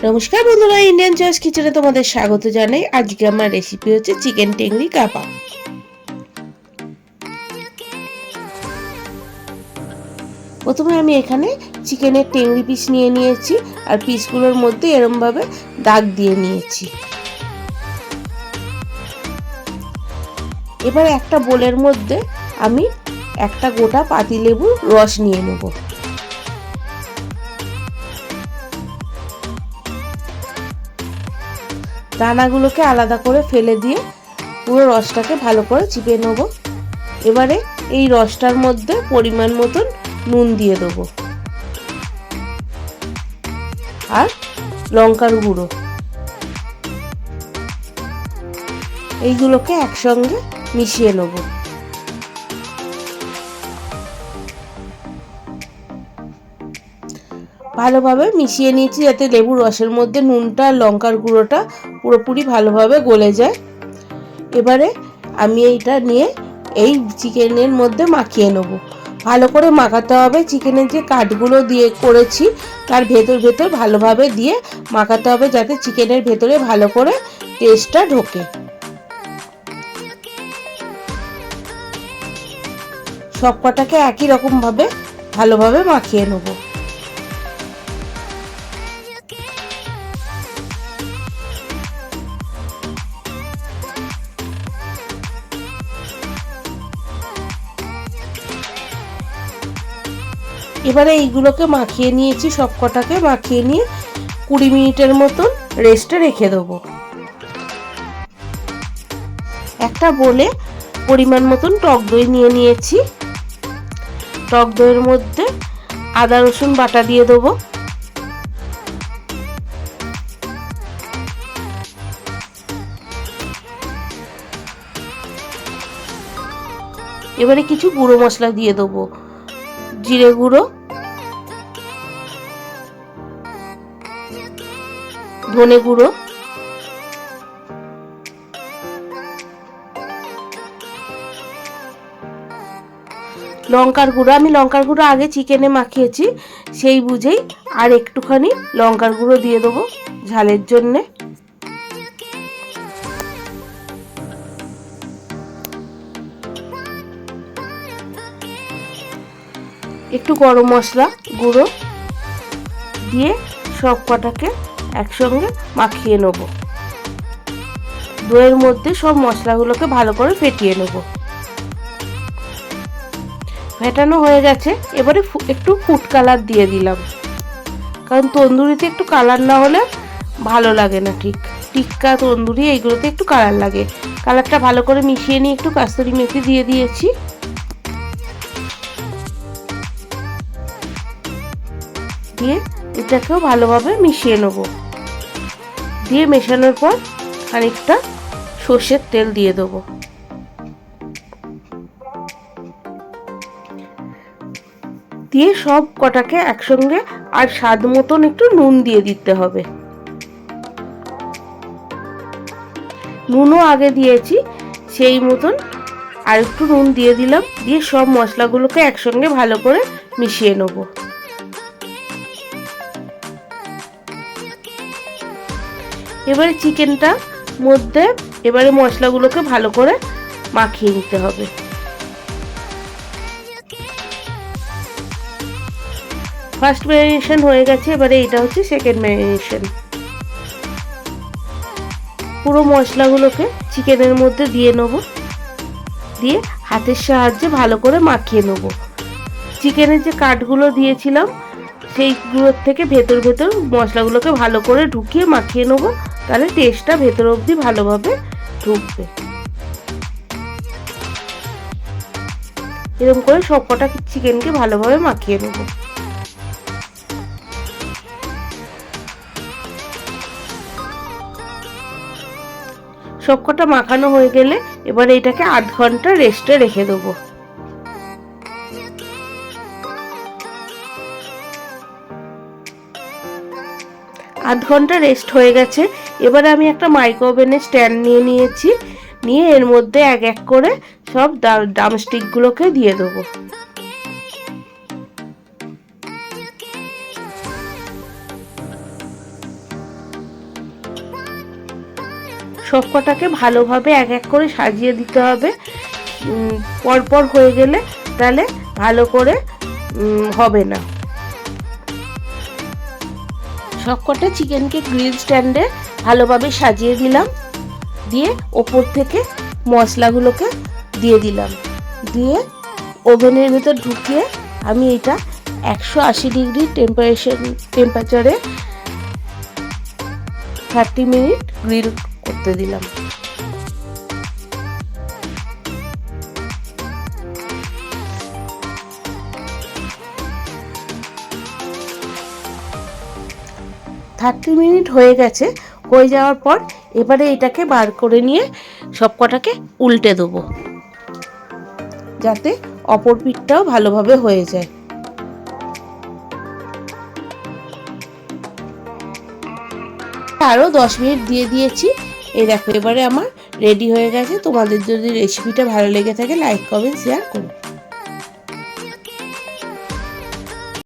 নমস্কার বন্ধুরা, Indian choice কিচেনে তোমাদের স্বাগত জানাই। আজকে আমার রেসিপি হচ্ছে চিকেন টেংরি কাবাব। প্রথমে আমি এখানে চিকেনের টেংরি পিস নিয়ে নিয়েছি আর পিসগুলোর মধ্যে এরমভাবে দাগ দিয়ে নিয়েছি। এবার একটা বোলের মধ্যে আমি একটা গোটা পাতিলেবুর রস নিয়ে নেব। দানাগুলোকে আলাদা করে ফেলে দিয়ে পুরো রসটাকে ভালো করে চিপে নেব। এবারে এই রসটার মধ্যে পরিমাণ মতন নুন দিয়ে দেবো আর লঙ্কার গুঁড়ো, এইগুলোকে একসঙ্গে মিশিয়ে নেব। ভালোভাবে মিশিয়ে নিয়েছি যাতে লেবুর রসের মধ্যে নুনটা আর লঙ্কার গুঁড়োটা পুরোপুরি ভালোভাবে গলে যায়। এবারে আমি এইটা নিয়ে এই চিকেনের মধ্যে মাখিয়ে নেব। ভালো করে মাখাতে হবে। চিকেনের যে কাটগুলো দিয়ে করেছি তার ভেতর ভালোভাবে দিয়ে মাখাতে হবে যাতে চিকেনের ভেতরে ভালো করে টেস্টটা ঢোকে। সব কটাকে একই রকমভাবে ভালোভাবে মাখিয়ে নেব। এবারে এইগুলোকে মাখিয়ে নিয়েছি, সব কটাকে মাখিয়ে নিয়ে 20 মিনিটের মতন রেস্টে রেখে দেবো। একটা বোলে পরিমাণ মতন টক দই নিয়ে নিয়েছি। টক দইয়ের মধ্যে আদা রসুন বাটা দিয়ে দেবো। এবারে কিছু গুঁড়ো মশলা দিয়ে দেবো। জিরে গুঁড়ো, ধনে গুঁড়ো, লঙ্কার গুঁড়ো। আমি লঙ্কার গুঁড়ো আগে চিকেনে মাখিয়েছি, সেই বুঝেই আর একটুখানি লঙ্কার গুঁড়ো দিয়ে দেবো ঝালের জন্যে। একটু গরম মশলা গুঁড়ো দিয়ে সব কটাকে একসঙ্গে মাখিয়ে নেব। দইয়ের মধ্যে সব মশলাগুলোকে ভালো করে ফেটিয়ে নেব। ফেটানো হয়ে গেছে। এবারে একটু ফুড কালার দিয়ে দিলাম, কারণ তন্দুরিতে একটু কালার না হলে ভালো লাগে না। টিক্কা তন্দুরি এইগুলোতে একটু কালার লাগে। কালারটা ভালো করে মিশিয়ে নিয়ে একটু কাস্তুরি মেথি দিয়ে দিয়েছি। দিয়ে এটাকেও ভালোভাবে মিশিয়ে নেব। দিয়ে মেশানোর পর খানিকটা সর্ষের তেল দিয়ে দেবো। দিয়ে সব কটাকে একসঙ্গে আর স্বাদ মতন একটু নুন দিয়ে দিতে হবে। নুনও আগে দিয়েছি, সেই মতন আর একটু নুন দিয়ে দিলাম। দিয়ে সব মশলাগুলোকে একসঙ্গে ভালো করে মিশিয়ে নেব। এবারে চিকেনটা মধ্যে এবারে মশলাগুলোকে ভালো করে মাখিয়ে নিতে হবে। ফার্স্ট ম্যারিনেশন হয়ে গেছে, এবারে এটা হচ্ছে সেকেন্ড ম্যারিনেশন। পুরো মশলাগুলোকে চিকেনের মধ্যে দিয়ে নেব। দিয়ে হাতের সাহায্যে ভালো করে মাখিয়ে নেব। চিকেনের যে কাটগুলো দিয়েছিলাম সেইগুলোর থেকে ভেতর মশলাগুলোকে ভালো করে ঢুকিয়ে মাখিয়ে নেব, তাহলে টেস্টটা ভেতর অবধি ভালোভাবে ঢুকবে। এরকম করে সব কটা চিকেনকে ভালোভাবে মাখিয়ে নেব। সবকটা মাখানো হয়ে গেলে এবারে এটাকে 8 ঘন্টা রেস্টে রেখে দেবো। আধ ঘন্টা রেস্ট হয়ে গেছে। এবারে আমি একটা মাইক্রো ওভেনের স্ট্যান্ড নিয়ে নিয়েছি। নিয়ে এর মধ্যে এক এক করে সব ড্রামস্টিকগুলোকে দিয়ে দেবো। সব কটাকে ভালোভাবে এক এক করে সাজিয়ে দিতে হবে। পরপর হয়ে গেলে তাহলে ভালো করে হবে না। সব কটা চিকেনকে গ্রিল স্ট্যান্ডে ভালোভাবে সাজিয়ে দিলাম, দিয়ে ওপর থেকে মশলাগুলোকে দিয়ে দিলাম, দিয়ে ওভেনের ভেতর ঢুকিয়ে আমি এটা 180 ডিগ্রি টেম্পারেচারে 30 মিনিট গ্রিল করতে দিলাম। মিনিট হয়ে গেছে। হয়ে যাওয়ার পর এবারে এটাকে বার করে নিয়ে সব কটাকে উল্টে দেবো, যাতে অপর পিঠটাও ভালোভাবে হয়ে যায়। আরও 10 মিনিট দিয়ে দিয়েছি। এই দেখো এবারে আমার রেডি হয়ে গেছে। তোমাদের যদি রেসিপিটা ভালো লেগে থাকে লাইক কমেন্ট শেয়ার করো।